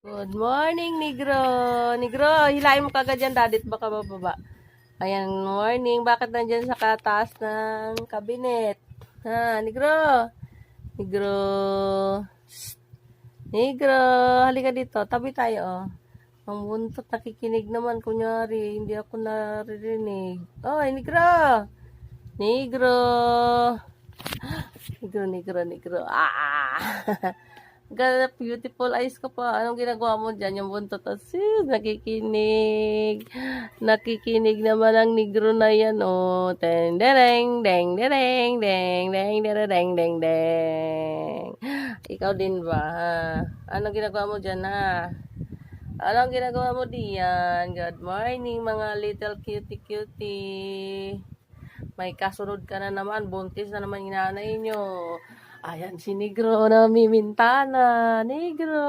Good morning, Negro. Negro, hilahin mo kagad yan, dadit baka bababa. Ayan, morning. Bakit nandyan sa kataas ng kabinet? Ha, Negro. Negro. Shh. Negro, halika dito. Tabi tayo, oh. Ang buntot, nakikinig naman. Kunyari, hindi ako naririnig. Oh, Negro. Negro. Negro. Ganda, beautiful eyes ko pa. Anong ginagawa mo dyan? Yung buntot. Asis, nakikinig. Nakikinig naman ang negro na yan. Oh. Deng, deng, deng, deng, deng, deng, deng, deng, deng, deng. Ikaw din ba? Ha? Anong ginagawa mo dyan, ha? Anong ginagawa mo diyan? Good morning, mga little cutie. May kasunod ka na naman. Buntis na naman yung nanay nyo. Ayan si Negro na mimintana. Negro.